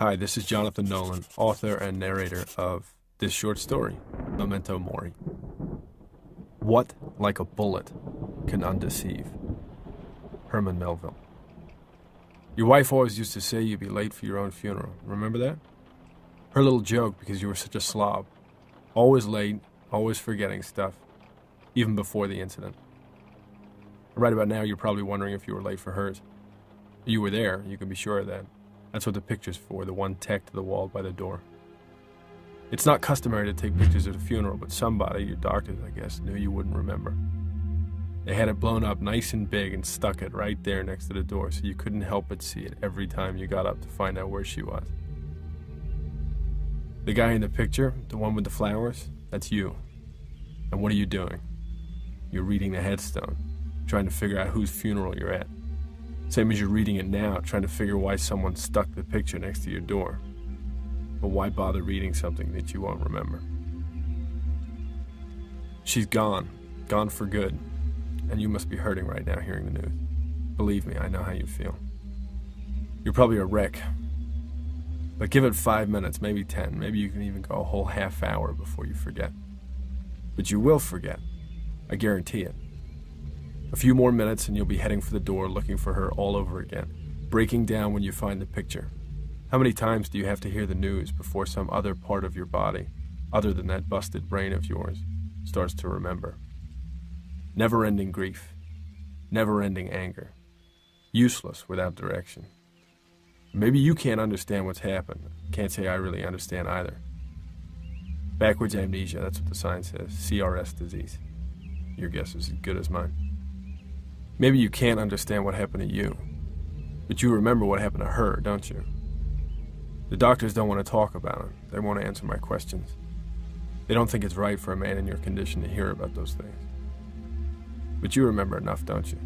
Hi, this is Jonathon Nolan, author and narrator of this short story, Memento Mori. What, like a bullet, can undeceive? Herman Melville. Your wife always used to say you'd be late for your own funeral. Remember that? Her little joke because you were such a slob. Always late, always forgetting stuff, even before the incident. Right about now, you're probably wondering if you were late for hers. You were there, you can be sure of that. That's what the picture's for, the one tacked to the wall by the door. It's not customary to take pictures at a funeral, but somebody, your doctors, I guess, knew you wouldn't remember. They had it blown up nice and big and stuck it right there next to the door so you couldn't help but see it every time you got up to find out where she was. The guy in the picture, the one with the flowers, that's you. And what are you doing? You're reading the headstone, trying to figure out whose funeral you're at. Same as you're reading it now, trying to figure why someone stuck the picture next to your door. But why bother reading something that you won't remember? She's gone for good, and you must be hurting right now hearing the news. Believe me, I know how you feel. You're probably a wreck. But give it 5 minutes, maybe 10, maybe you can even go a whole half hour before you forget. But you will forget, I guarantee it. A few more minutes and you'll be heading for the door looking for her all over again, breaking down when you find the picture. How many times do you have to hear the news before some other part of your body, other than that busted brain of yours, starts to remember? Never-ending grief, never-ending anger, useless without direction. Maybe you can't understand what's happened. Can't say I really understand either. Backwards amnesia, that's what the sign says. CRS disease. Your guess is as good as mine. Maybe you can't understand what happened to you, but you remember what happened to her, don't you? The doctors don't want to talk about it. They won't answer my questions. They don't think it's right for a man in your condition to hear about those things. But you remember enough, don't you?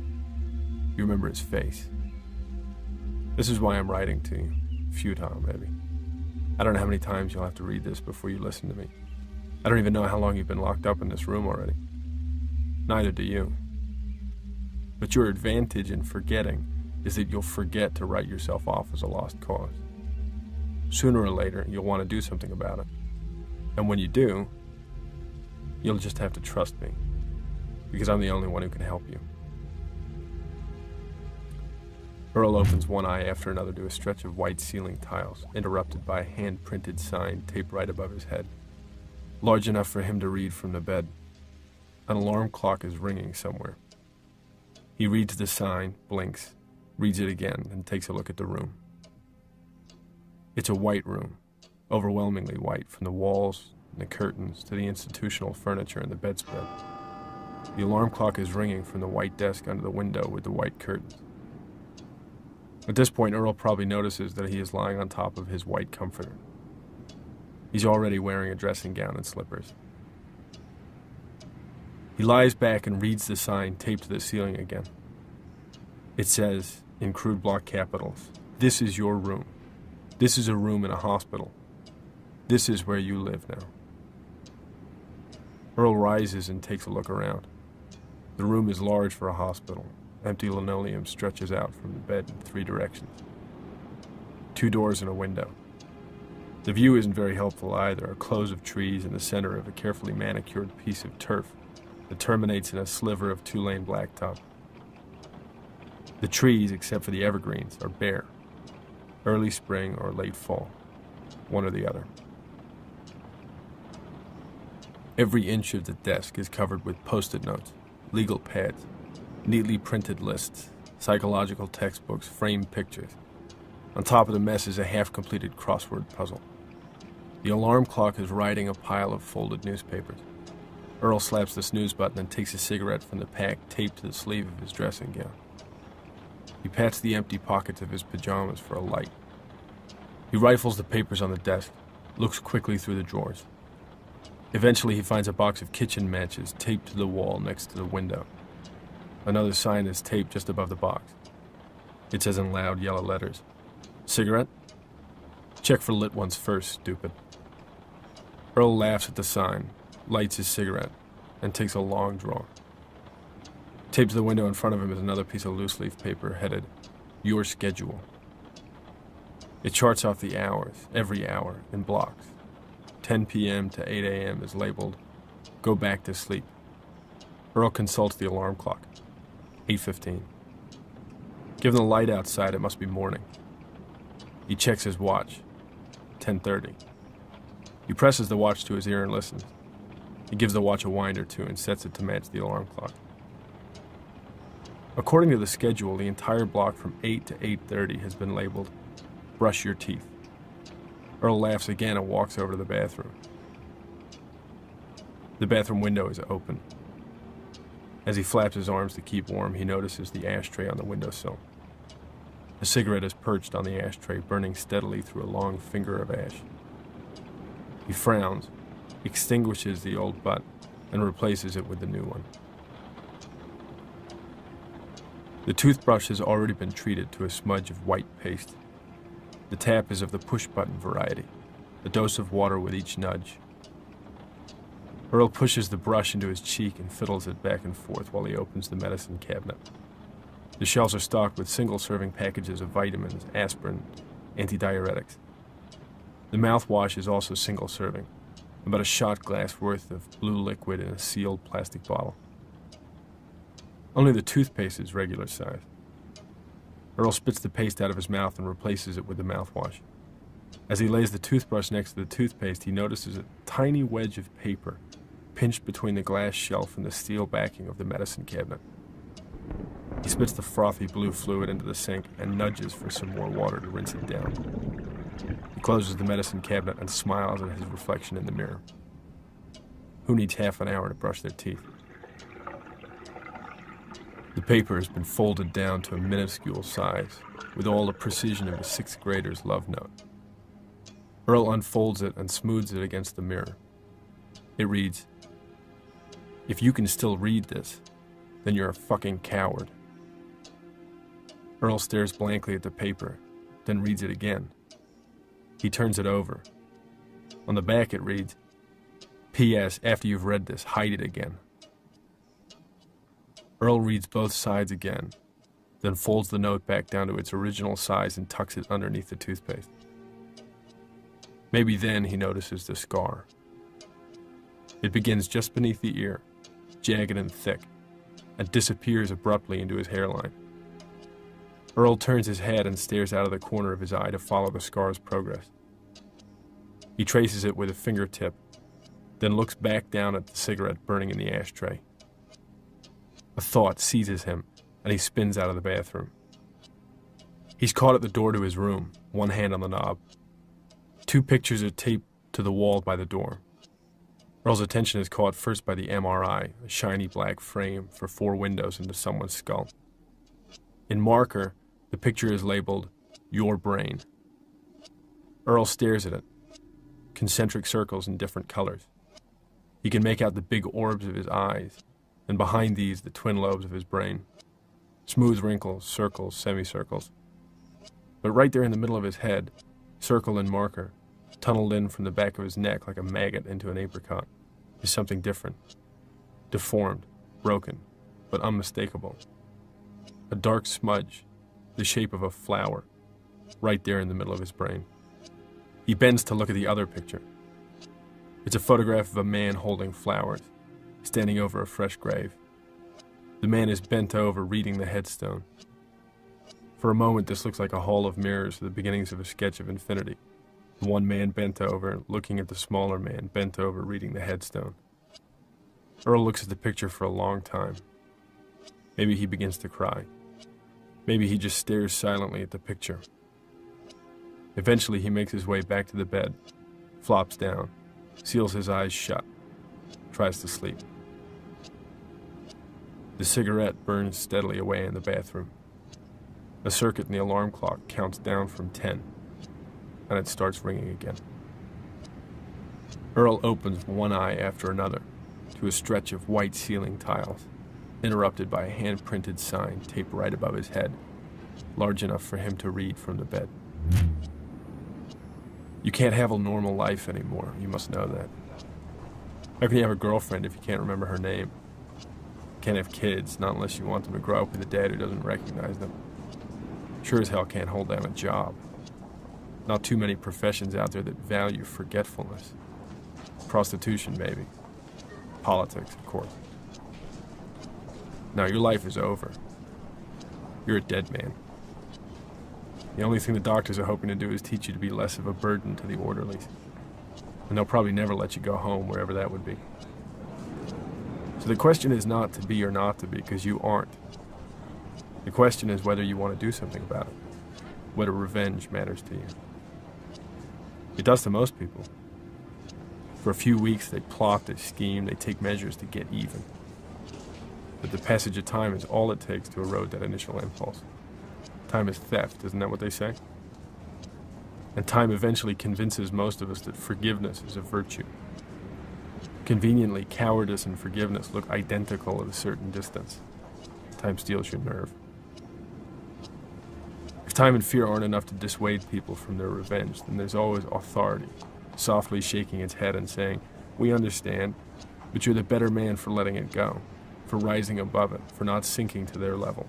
You remember his face. This is why I'm writing to you. Futile, maybe. I don't know how many times you'll have to read this before you listen to me. I don't even know how long you've been locked up in this room already. Neither do you. But your advantage in forgetting is that you'll forget to write yourself off as a lost cause. Sooner or later, you'll want to do something about it. And when you do, you'll just have to trust me, because I'm the only one who can help you. Earl opens one eye after another to a stretch of white ceiling tiles, interrupted by a hand-printed sign taped right above his head, large enough for him to read from the bed. An alarm clock is ringing somewhere. He reads the sign, blinks, reads it again, and takes a look at the room. It's a white room, overwhelmingly white, from the walls and the curtains to the institutional furniture and the bedspread. The alarm clock is ringing from the white desk under the window with the white curtains. At this point, Earl probably notices that he is lying on top of his white comforter. He's already wearing a dressing gown and slippers. He lies back and reads the sign taped to the ceiling again. It says, in crude block capitals, "This is your room. This is a room in a hospital. This is where you live now." Earl rises and takes a look around. The room is large for a hospital. Empty linoleum stretches out from the bed in 3 directions. 2 doors and a window. The view isn't very helpful either, a close of trees in the center of a carefully manicured piece of turf that terminates in a sliver of 2-lane blacktop. The trees, except for the evergreens, are bare. Early spring or late fall, one or the other. Every inch of the desk is covered with post-it notes, legal pads, neatly printed lists, psychological textbooks, framed pictures. On top of the mess is a half-completed crossword puzzle. The alarm clock is riding a pile of folded newspapers. Earl slaps the snooze button and takes a cigarette from the pack taped to the sleeve of his dressing gown. He pats the empty pockets of his pajamas for a light. He rifles the papers on the desk, looks quickly through the drawers. Eventually, he finds a box of kitchen matches taped to the wall next to the window. Another sign is taped just above the box. It says in loud yellow letters, "Cigarette? Check for lit ones first, stupid." Earl laughs at the sign, lights his cigarette, and takes a long draw. Taped to the window in front of him is another piece of loose-leaf paper headed, "Your Schedule." It charts off the hours, every hour, in blocks. 10 p.m. to 8 a.m. is labeled, "Go back to sleep." Earl consults the alarm clock. 8:15. Given the light outside, it must be morning. He checks his watch. 10:30. He presses the watch to his ear and listens. He gives the watch a wind or two and sets it to match the alarm clock. According to the schedule, the entire block from 8 to 8:30 has been labeled, "Brush your teeth." Earl laughs again and walks over to the bathroom. The bathroom window is open. As he flaps his arms to keep warm, he notices the ashtray on the windowsill. A cigarette is perched on the ashtray, burning steadily through a long finger of ash. He frowns, extinguishes the old butt, and replaces it with the new one. The toothbrush has already been treated to a smudge of white paste. The tap is of the push-button variety, a dose of water with each nudge. Earl pushes the brush into his cheek and fiddles it back and forth while he opens the medicine cabinet. The shelves are stocked with single-serving packages of vitamins, aspirin, antidiuretics. The mouthwash is also single-serving, about a shot glass worth of blue liquid in a sealed plastic bottle. Only the toothpaste is regular size. Earl spits the paste out of his mouth and replaces it with the mouthwash. As he lays the toothbrush next to the toothpaste, he notices a tiny wedge of paper pinched between the glass shelf and the steel backing of the medicine cabinet. He spits the frothy blue fluid into the sink and nudges for some more water to rinse it down. He closes the medicine cabinet and smiles at his reflection in the mirror. Who needs half an hour to brush their teeth? The paper has been folded down to a minuscule size, with all the precision of a sixth grader's love note. Earl unfolds it and smooths it against the mirror. It reads, "If you can still read this, then you're a fucking coward." Earl stares blankly at the paper, then reads it again. He turns it over. On the back it reads, "P.S. After you've read this, hide it again." Earl reads both sides again, then folds the note back down to its original size and tucks it underneath the toothpaste. Maybe then he notices the scar. It begins just beneath the ear, jagged and thick, and disappears abruptly into his hairline. Earl turns his head and stares out of the corner of his eye to follow the scar's progress. He traces it with a fingertip, then looks back down at the cigarette burning in the ashtray. A thought seizes him, and he spins out of the bathroom. He's caught at the door to his room, one hand on the knob. 2 pictures are taped to the wall by the door. Earl's attention is caught first by the MRI, a shiny black frame for 4 windows into someone's skull. In marker, the picture is labeled, "Your Brain." Earl stares at it, concentric circles in different colors. He can make out the big orbs of his eyes, and behind these the twin lobes of his brain. Smooth wrinkles, circles, semicircles. But right there in the middle of his head, circle and marker, tunneled in from the back of his neck like a maggot into an apricot, is something different. Deformed, broken, but unmistakable. A dark smudge, the shape of a flower, right there in the middle of his brain. He bends to look at the other picture. It's a photograph of a man holding flowers, standing over a fresh grave. The man is bent over, reading the headstone. For a moment, this looks like a hall of mirrors, the beginnings of a sketch of infinity. The one man bent over, looking at the smaller man bent over, reading the headstone. Earl looks at the picture for a long time. Maybe he begins to cry. Maybe he just stares silently at the picture. Eventually, he makes his way back to the bed, flops down, seals his eyes shut, tries to sleep. The cigarette burns steadily away in the bathroom. A circuit in the alarm clock counts down from 10, and it starts ringing again. Earl opens one eye after another to a stretch of white ceiling tiles, interrupted by a hand-printed sign taped right above his head, large enough for him to read from the bed. You can't have a normal life anymore, you must know that. How can you have a girlfriend if you can't remember her name? You can't have kids, not unless you want them to grow up with a dad who doesn't recognize them. Sure as hell can't hold down a job. Not too many professions out there that value forgetfulness. Prostitution, maybe. Politics, of course. Now, your life is over. You're a dead man. The only thing the doctors are hoping to do is teach you to be less of a burden to the orderlies. And they'll probably never let you go home, wherever that would be. So the question is not to be or not to be, because you aren't. The question is whether you want to do something about it. Whether revenge matters to you. It does to most people. For a few weeks, they plot, they scheme, they take measures to get even. But the passage of time is all it takes to erode that initial impulse. Time is theft, isn't that what they say? And time eventually convinces most of us that forgiveness is a virtue. Conveniently, cowardice and forgiveness look identical at a certain distance. Time steals your nerve. If time and fear aren't enough to dissuade people from their revenge, then there's always authority, softly shaking its head and saying, "We understand, but you're the better man for letting it go, for rising above it, for not sinking to their level.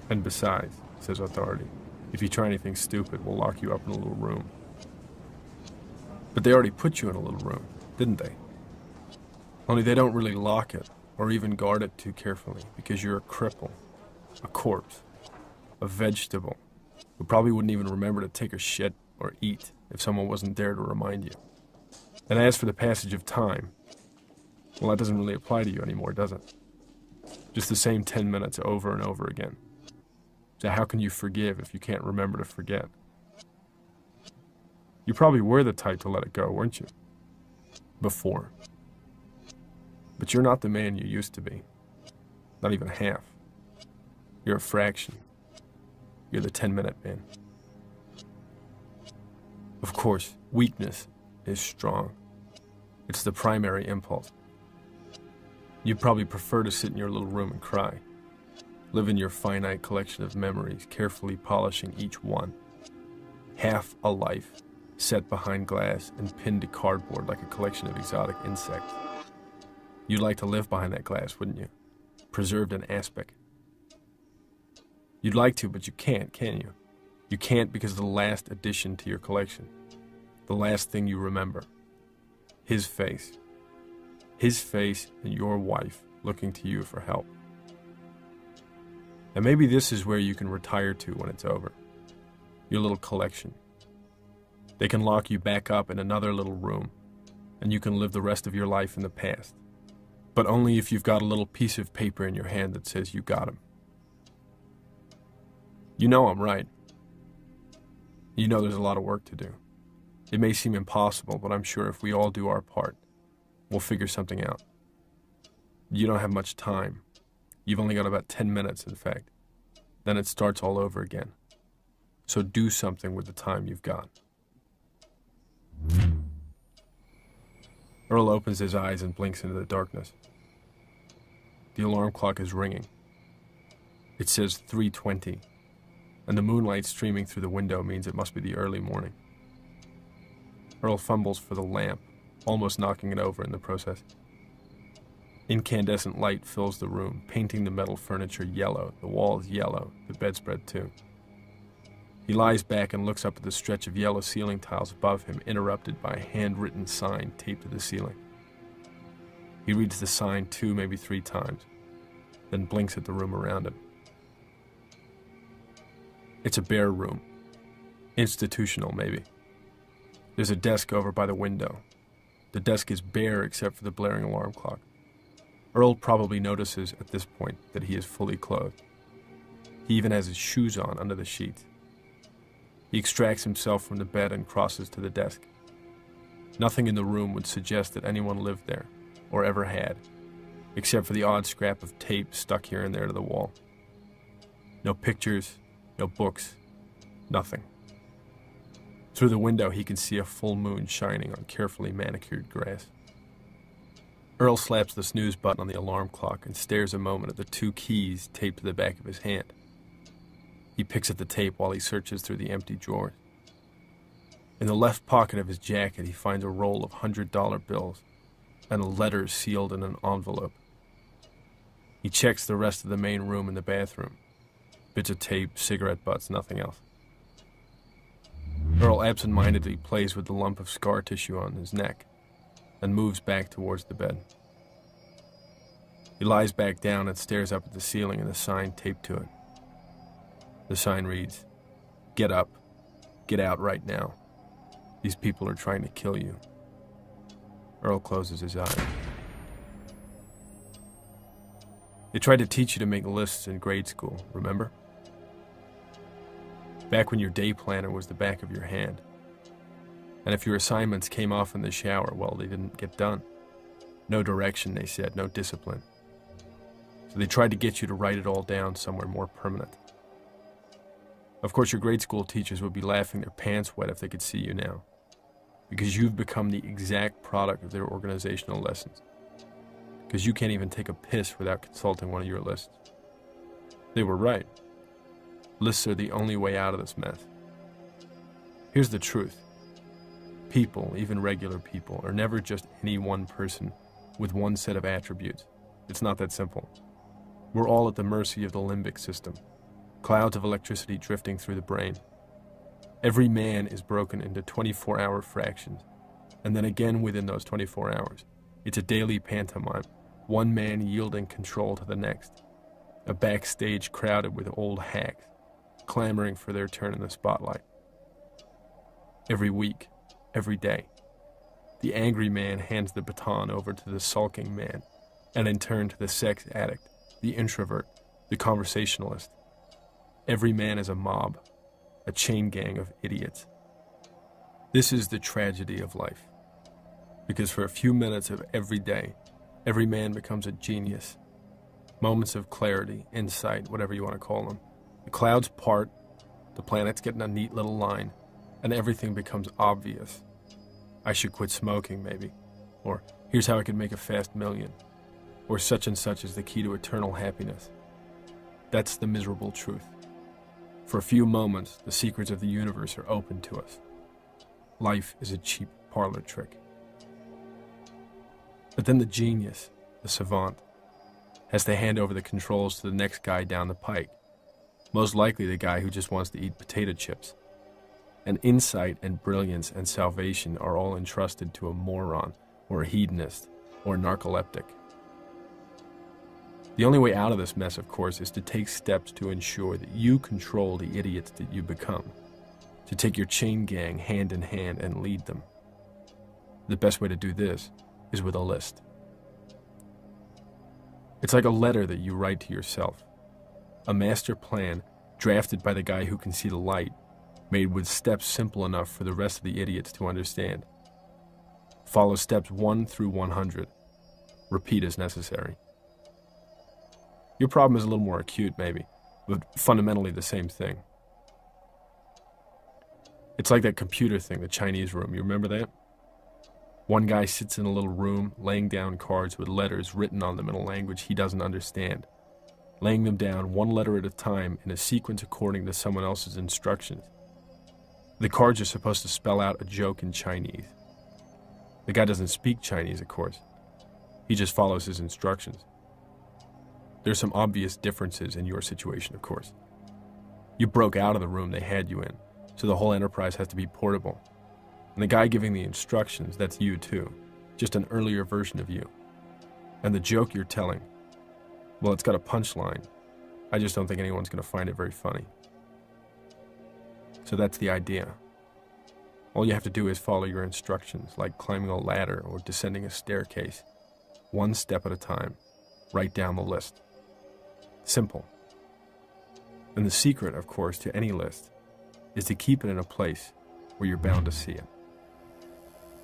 And besides," says authority, "if you try anything stupid, we'll lock you up in a little room." But they already put you in a little room, didn't they? Only they don't really lock it, or even guard it too carefully, because you're a cripple, a corpse, a vegetable, who probably wouldn't even remember to take a shit or eat if someone wasn't there to remind you. And as for the passage of time, well, that doesn't really apply to you anymore, does it? Just the same 10 minutes over and over again. So how can you forgive if you can't remember to forget? You probably were the type to let it go, weren't you? Before. But you're not the man you used to be. Not even half. You're a fraction. You're the 10-minute man. Of course, weakness is strong. It's the primary impulse. You'd probably prefer to sit in your little room and cry. Live in your finite collection of memories, carefully polishing each one. Half a life, set behind glass and pinned to cardboard like a collection of exotic insects. You'd like to live behind that glass, wouldn't you? Preserved in aspic. You'd like to, but you can't, can you? You can't because of the last addition to your collection. The last thing you remember. His face. His face and your wife looking to you for help. And maybe this is where you can retire to when it's over. Your little collection. They can lock you back up in another little room, and you can live the rest of your life in the past. But only if you've got a little piece of paper in your hand that says you got him. You know I'm right. You know there's a lot of work to do. It may seem impossible, but I'm sure if we all do our part, we'll figure something out. You don't have much time. You've only got about 10 minutes, in fact. Then it starts all over again. So do something with the time you've got. Earl opens his eyes and blinks into the darkness. The alarm clock is ringing. It says 3:20, and the moonlight streaming through the window means it must be the early morning. Earl fumbles for the lamp, almost knocking it over in the process. Incandescent light fills the room, painting the metal furniture yellow, the walls yellow, the bedspread too. He lies back and looks up at the stretch of yellow ceiling tiles above him, interrupted by a handwritten sign taped to the ceiling. He reads the sign 2, maybe 3 times, then blinks at the room around him. It's a bare room. Institutional, maybe. There's a desk over by the window. The desk is bare except for the blaring alarm clock. Earl probably notices at this point that he is fully clothed. He even has his shoes on under the sheets. He extracts himself from the bed and crosses to the desk. Nothing in the room would suggest that anyone lived there, or ever had, except for the odd scrap of tape stuck here and there to the wall. No pictures, no books, nothing. Through the window he can see a full moon shining on carefully manicured grass. Earl slaps the snooze button on the alarm clock and stares a moment at the 2 keys taped to the back of his hand. He picks at the tape while he searches through the empty drawers. In the left pocket of his jacket, he finds a roll of $100 bills and a letter sealed in an envelope. He checks the rest of the main room and the bathroom. Bits of tape, cigarette butts, nothing else. Earl absent-mindedly plays with the lump of scar tissue on his neck and moves back towards the bed. He lies back down and stares up at the ceiling and the sign taped to it. The sign reads, "Get up. Get out right now. These people are trying to kill you." Earl closes his eyes. They tried to teach you to make lists in grade school, remember? Back when your day planner was the back of your hand. And if your assignments came off in the shower, well, they didn't get done. No direction, they said, no discipline. So they tried to get you to write it all down somewhere more permanent. Of course, your grade school teachers would be laughing their pants wet if they could see you now, because you've become the exact product of their organizational lessons. Because you can't even take a piss without consulting one of your lists. They were right. Lists are the only way out of this mess. Here's the truth. People, even regular people, are never just any one person with one set of attributes. It's not that simple. We're all at the mercy of the limbic system, clouds of electricity drifting through the brain. Every man is broken into 24-hour fractions, and then again within those 24 hours. It's a daily pantomime, one man yielding control to the next, a backstage crowded with old hacks, clamoring for their turn in the spotlight. Every week, every day, the angry man hands the baton over to the sulking man, and in turn to the sex addict, the introvert, the conversationalist. Every man is a mob, a chain gang of idiots. This is the tragedy of life, because for a few minutes of every day, every man becomes a genius. Moments of clarity, insight, whatever you want to call them. The clouds part, the planets get in a neat little line, and everything becomes obvious. I should quit smoking, maybe. Or, here's how I could make a fast million. Or such and such is the key to eternal happiness. That's the miserable truth. For a few moments, the secrets of the universe are open to us. Life is a cheap parlor trick. But then the genius, the savant, has to hand over the controls to the next guy down the pike. Most likely the guy who just wants to eat potato chips. And insight and brilliance and salvation are all entrusted to a moron, or a hedonist, or a narcoleptic. The only way out of this mess, of course, is to take steps to ensure that you control the idiots that you become, to take your chain gang hand in hand and lead them. The best way to do this is with a list. It's like a letter that you write to yourself, a master plan drafted by the guy who can see the light, made with steps simple enough for the rest of the idiots to understand. Follow steps 1 through 100. Repeat as necessary. Your problem is a little more acute, maybe, but fundamentally the same thing. It's like that computer thing, the Chinese room. You remember that? One guy sits in a little room, laying down cards with letters written on them in a language he doesn't understand, laying them down one letter at a time in a sequence according to someone else's instructions. The cards are supposed to spell out a joke in Chinese. The guy doesn't speak Chinese, of course. He just follows his instructions. There's some obvious differences in your situation, of course. You broke out of the room they had you in, so the whole enterprise has to be portable. And the guy giving the instructions, that's you too, just an earlier version of you. And the joke you're telling, well, it's got a punchline. I just don't think anyone's going to find it very funny. So that's the idea. All you have to do is follow your instructions, like climbing a ladder or descending a staircase. One step at a time. Write down the list. Simple. And the secret, of course, to any list is to keep it in a place where you're bound to see it.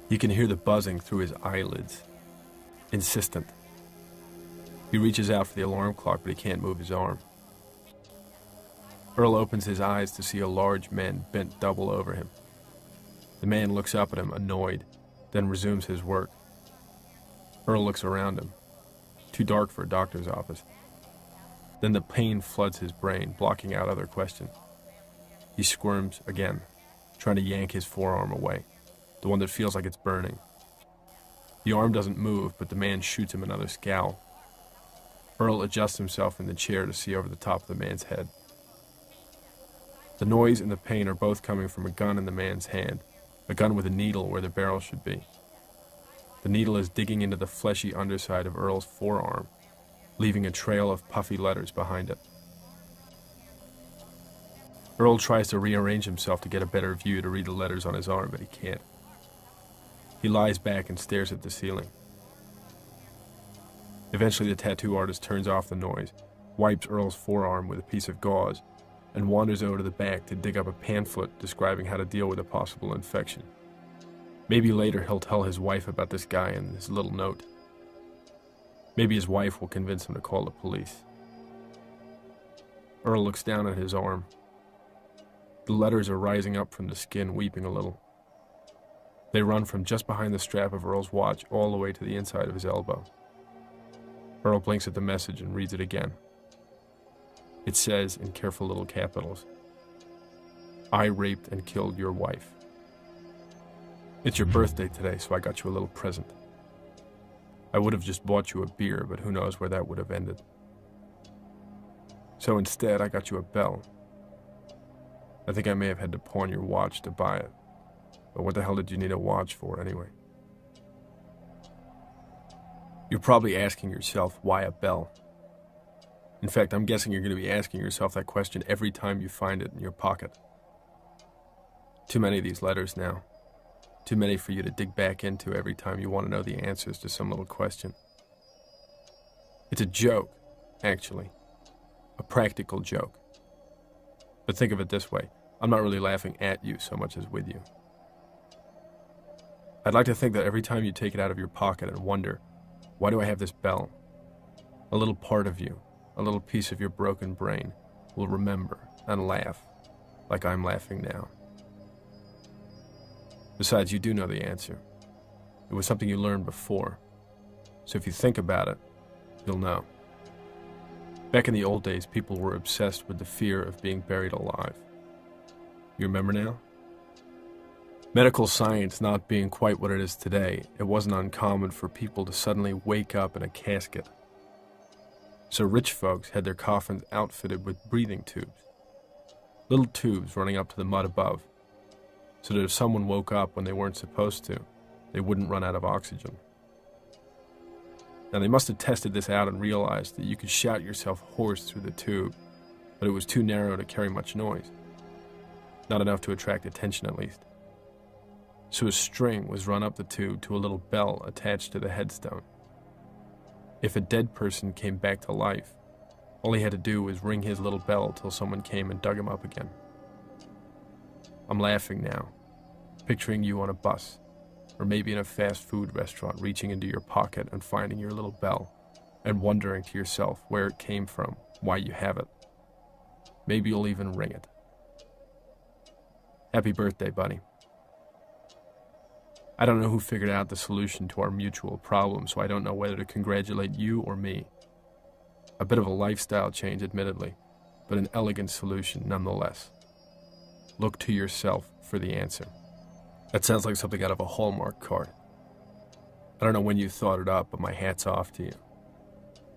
You can hear the buzzing through his eyelids. Insistent. He reaches out for the alarm clock, but he can't move his arm. Earl opens his eyes to see a large man bent double over him. The man looks up at him, annoyed, then resumes his work. Earl looks around him. Too dark for a doctor's office. Then the pain floods his brain, blocking out other questions. He squirms again, trying to yank his forearm away, the one that feels like it's burning. The arm doesn't move, but the man shoots him another scowl. Earl adjusts himself in the chair to see over the top of the man's head. The noise and the pain are both coming from a gun in the man's hand, a gun with a needle where the barrel should be. The needle is digging into the fleshy underside of Earl's forearm, leaving a trail of puffy letters behind it. Earl tries to rearrange himself to get a better view to read the letters on his arm, but he can't. He lies back and stares at the ceiling. Eventually, the tattoo artist turns off the noise, wipes Earl's forearm with a piece of gauze, and wanders over to the back to dig up a pamphlet describing how to deal with a possible infection. Maybe later he'll tell his wife about this guy and his little note. Maybe his wife will convince him to call the police. Earl looks down at his arm. The letters are rising up from the skin, weeping a little. They run from just behind the strap of Earl's watch all the way to the inside of his elbow. Earl blinks at the message and reads it again. It says, in careful little capitals, "I raped and killed your wife. It's your birthday today, so I got you a little present. I would have just bought you a beer, but who knows where that would have ended. So instead, I got you a bell. I think I may have had to pawn your watch to buy it. But what the hell did you need a watch for, anyway?" You're probably asking yourself, why a bell? In fact, I'm guessing you're going to be asking yourself that question every time you find it in your pocket. Too many of these letters now. Too many for you to dig back into every time you want to know the answers to some little question. It's a joke, actually. A practical joke. But think of it this way. I'm not really laughing at you so much as with you. I'd like to think that every time you take it out of your pocket and wonder, why do I have this bell? A little part of you, a little piece of your broken brain, will remember and laugh like I'm laughing now. Besides, you do know the answer. It was something you learned before. So if you think about it, you'll know. Back in the old days, people were obsessed with the fear of being buried alive. You remember now? Medical science not being quite what it is today, it wasn't uncommon for people to suddenly wake up in a casket. So rich folks had their coffins outfitted with breathing tubes. Little tubes running up to the mud above, so that if someone woke up when they weren't supposed to, they wouldn't run out of oxygen. Now they must have tested this out and realized that you could shout yourself hoarse through the tube, but it was too narrow to carry much noise. Not enough to attract attention, at least. So a string was run up the tube to a little bell attached to the headstone. If a dead person came back to life, all he had to do was ring his little bell till someone came and dug him up again. I'm laughing now, picturing you on a bus, or maybe in a fast food restaurant, reaching into your pocket and finding your little bell, and wondering to yourself where it came from, why you have it. Maybe you'll even ring it. Happy birthday, buddy. I don't know who figured out the solution to our mutual problem, so I don't know whether to congratulate you or me. A bit of a lifestyle change, admittedly, but an elegant solution nonetheless. Look to yourself for the answer. That sounds like something out of a Hallmark card. I don't know when you thought it up, but my hat's off to you.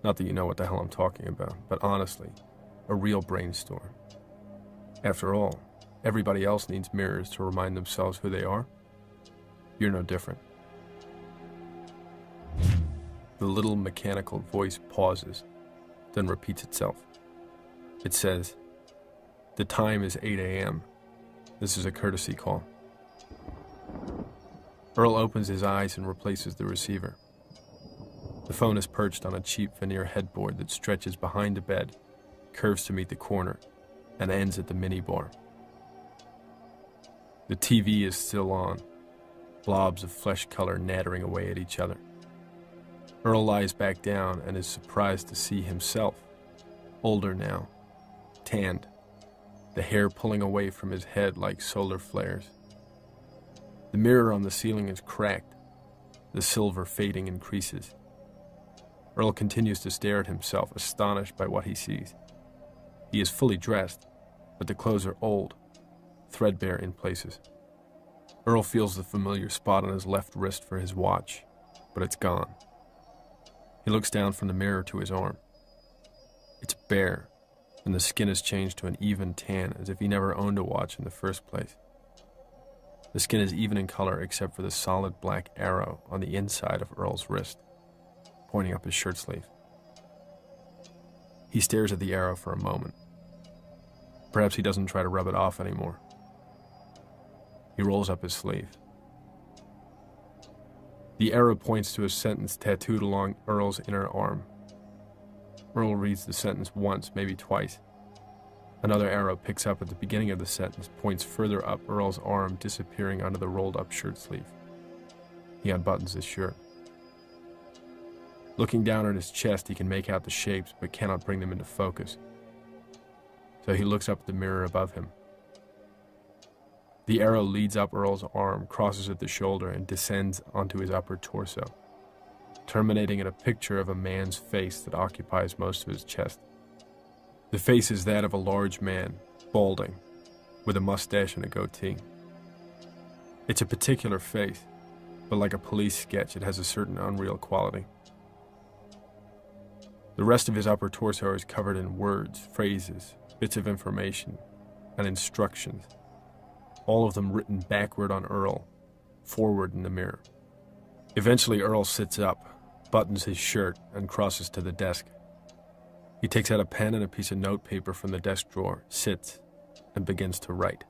Not that you know what the hell I'm talking about, but honestly, a real brainstorm. After all, everybody else needs mirrors to remind themselves who they are. You're no different. The little mechanical voice pauses, then repeats itself. It says, "The time is 8 a.m. This is a courtesy call." Earl opens his eyes and replaces the receiver. The phone is perched on a cheap veneer headboard that stretches behind the bed, curves to meet the corner, and ends at the minibar. The TV is still on, blobs of flesh color nattering away at each other. Earl lies back down and is surprised to see himself, older now, tanned, the hair pulling away from his head like solar flares. The mirror on the ceiling is cracked, the silver fading in creases. Earl continues to stare at himself, astonished by what he sees. He is fully dressed, but the clothes are old, threadbare in places. Earl feels the familiar spot on his left wrist for his watch, but it's gone. He looks down from the mirror to his arm. It's bare, and the skin has changed to an even tan, as if he never owned a watch in the first place. The skin is even in color except for the solid black arrow on the inside of Earl's wrist, pointing up his shirt sleeve. He stares at the arrow for a moment. Perhaps he doesn't try to rub it off anymore. He rolls up his sleeve. The arrow points to a sentence tattooed along Earl's inner arm. Earl reads the sentence once, maybe twice. Another arrow picks up at the beginning of the sentence, points further up Earl's arm, disappearing under the rolled-up shirt sleeve. He unbuttons his shirt. Looking down at his chest, he can make out the shapes, but cannot bring them into focus. So he looks up at the mirror above him. The arrow leads up Earl's arm, crosses at the shoulder, and descends onto his upper torso, terminating in a picture of a man's face that occupies most of his chest. The face is that of a large man, balding, with a mustache and a goatee. It's a particular face, but like a police sketch, it has a certain unreal quality. The rest of his upper torso is covered in words, phrases, bits of information, and instructions, all of them written backward on Earl, forward in the mirror. Eventually, Earl sits up, buttons his shirt, and crosses to the desk. He takes out a pen and a piece of notepaper from the desk drawer, sits, and begins to write.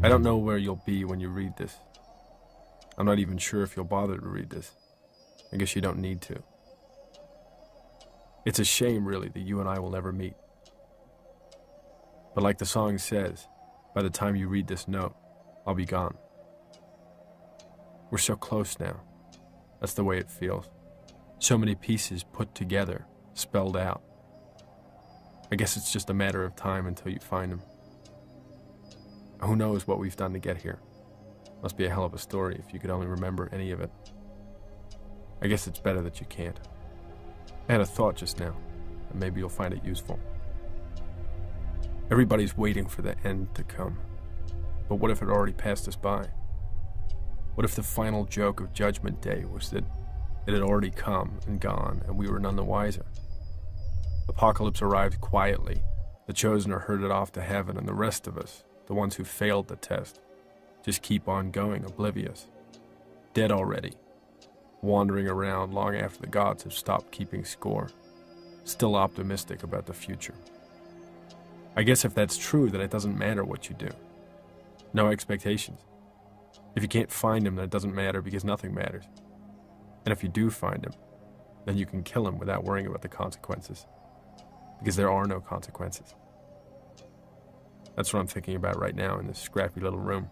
I don't know where you'll be when you read this. I'm not even sure if you'll bother to read this. I guess you don't need to. It's a shame, really, that you and I will never meet. But like the song says, by the time you read this note, I'll be gone. We're so close now. That's the way it feels. So many pieces put together, spelled out. I guess it's just a matter of time until you find them. Who knows what we've done to get here? Must be a hell of a story if you could only remember any of it. I guess it's better that you can't. I had a thought just now, and maybe you'll find it useful. Everybody's waiting for the end to come. But what if it already passed us by? What if the final joke of Judgment Day was that it had already come and gone, and we were none the wiser? Apocalypse arrived quietly, the chosen are herded off to heaven, and the rest of us, the ones who failed the test, just keep on going oblivious, dead already, wandering around long after the gods have stopped keeping score, still optimistic about the future. I guess if that's true, then it doesn't matter what you do. No expectations. If you can't find him, then it doesn't matter because nothing matters. And if you do find him, then you can kill him without worrying about the consequences. Because there are no consequences. That's what I'm thinking about right now in this scrappy little room.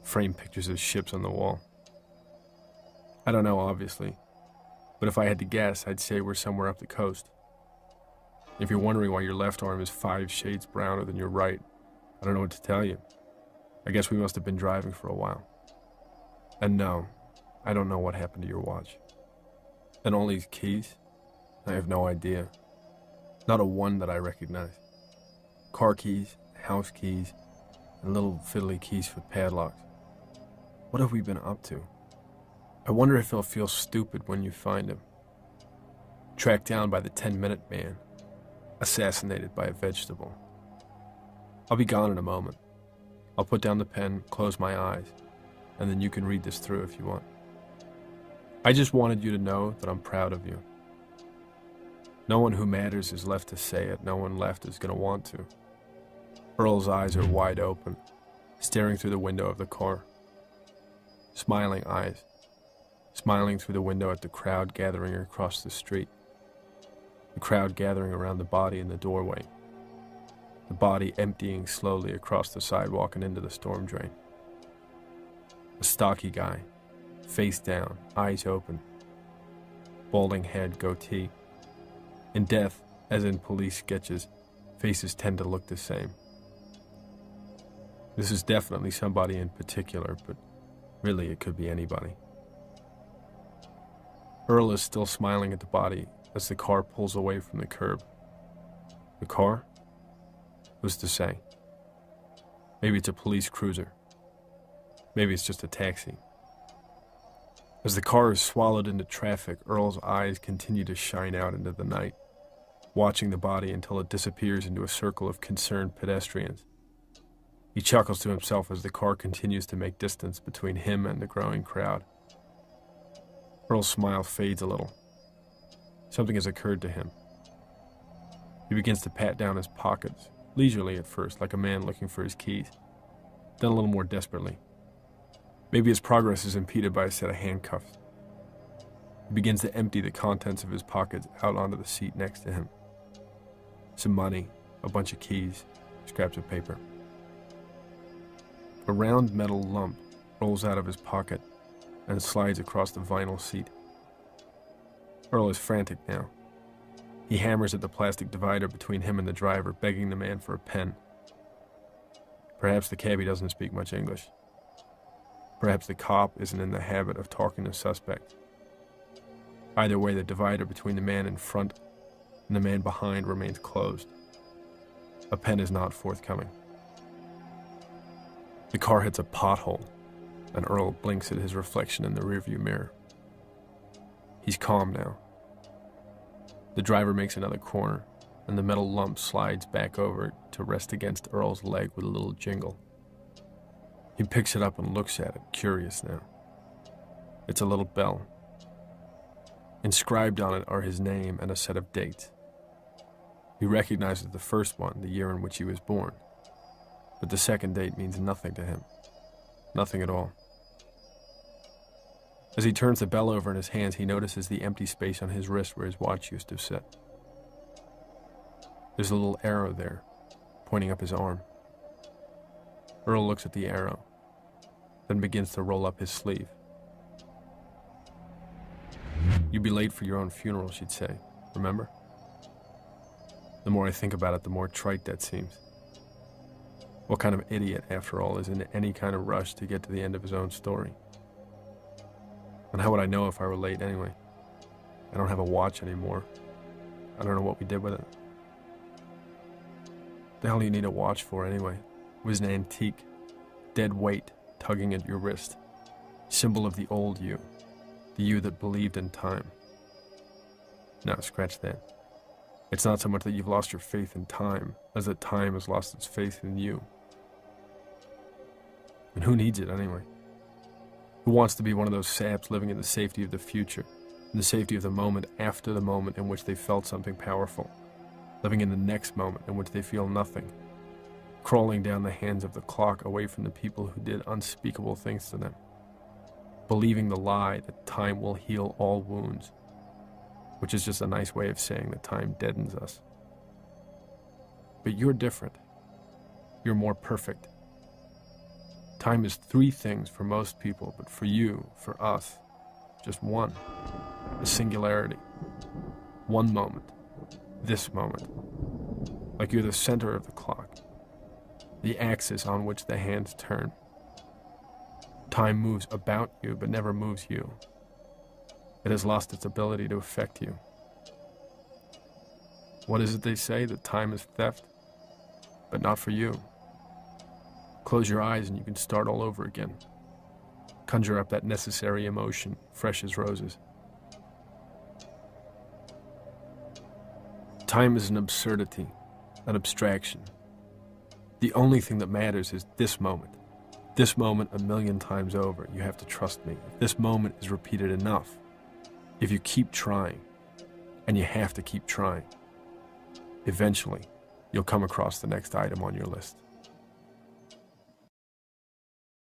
Framed pictures of ships on the wall. I don't know, obviously, but if I had to guess, I'd say we're somewhere up the coast. If you're wondering why your left arm is 5 shades browner than your right, I don't know what to tell you. I guess we must have been driving for a while. And no, I don't know what happened to your watch. And all these keys? I have no idea. Not a one that I recognize. Car keys, house keys, and little fiddly keys with padlocks. What have we been up to? I wonder if he'll feel stupid when you find him. Tracked down by the 10-minute man. Assassinated by a vegetable. I'll be gone in a moment. I'll put down the pen, close my eyes, and then you can read this through if you want. I just wanted you to know that I'm proud of you. No one who matters is left to say it. No one left is going to want to. Earl's eyes are wide open, staring through the window of the car. Smiling eyes. Smiling through the window at the crowd gathering across the street. The crowd gathering around the body in the doorway. The body emptying slowly across the sidewalk and into the storm drain. A stocky guy, face down, eyes open. Balding head, goatee. In death, as in police sketches, faces tend to look the same. This is definitely somebody in particular, but really it could be anybody. Earl is still smiling at the body as the car pulls away from the curb. The car? Who's to say? Maybe it's a police cruiser. Maybe it's just a taxi. As the car is swallowed into traffic, Earl's eyes continue to shine out into the night, watching the body until it disappears into a circle of concerned pedestrians. He chuckles to himself as the car continues to make distance between him and the growing crowd. Earl's smile fades a little. Something has occurred to him. He begins to pat down his pockets, leisurely at first, like a man looking for his keys, then a little more desperately. Maybe his progress is impeded by a set of handcuffs. He begins to empty the contents of his pockets out onto the seat next to him. Some money, a bunch of keys, scraps of paper. A round metal lump rolls out of his pocket and slides across the vinyl seat. Earl is frantic now. He hammers at the plastic divider between him and the driver, begging the man for a pen. Perhaps the cabbie doesn't speak much English. Perhaps the cop isn't in the habit of talking to suspects. Either way, the divider between the man in front and the man behind remains closed. A pen is not forthcoming. The car hits a pothole, and Earl blinks at his reflection in the rearview mirror. He's calm now. The driver makes another corner, and the metal lump slides back over to rest against Earl's leg with a little jingle. He picks it up and looks at it, curious now. It's a little bell. Inscribed on it are his name and a set of dates. He recognizes the first one, the year in which he was born. But the second date means nothing to him. Nothing at all. As he turns the bell over in his hands, he notices the empty space on his wrist where his watch used to sit. There's a little arrow there, pointing up his arm. Earl looks at the arrow, then begins to roll up his sleeve. "You'd be late for your own funeral," she'd say. "Remember?" The more I think about it, the more trite that seems. What kind of idiot, after all, is in any kind of rush to get to the end of his own story? And how would I know if I were late anyway? I don't have a watch anymore. I don't know what we did with it. The hell do you need a watch for anyway? It was an antique, dead weight tugging at your wrist, symbol of the old you, the you that believed in time. No, scratch that. It's not so much that you've lost your faith in time as that time has lost its faith in you. And who needs it anyway? Who wants to be one of those saps living in the safety of the future, in the safety of the moment after the moment in which they felt something powerful, living in the next moment in which they feel nothing, crawling down the hands of the clock away from the people who did unspeakable things to them, believing the lie that time will heal all wounds, which is just a nice way of saying that time deadens us. But you're different. You're more perfect. Time is 3 things for most people, but for you, for us, just one. A singularity. One moment. This moment. Like you're the center of the clock. The axis on which the hands turn. Time moves about you, but never moves you. It has lost its ability to affect you. What is it they say? That time is theft? But not for you. Close your eyes and you can start all over again. Conjure up that necessary emotion, fresh as roses. Time is an absurdity, an abstraction. The only thing that matters is this moment. This moment 1,000,000 times over. You have to trust me. If this moment is repeated enough, if you keep trying, and you have to keep trying, eventually you'll come across the next item on your list.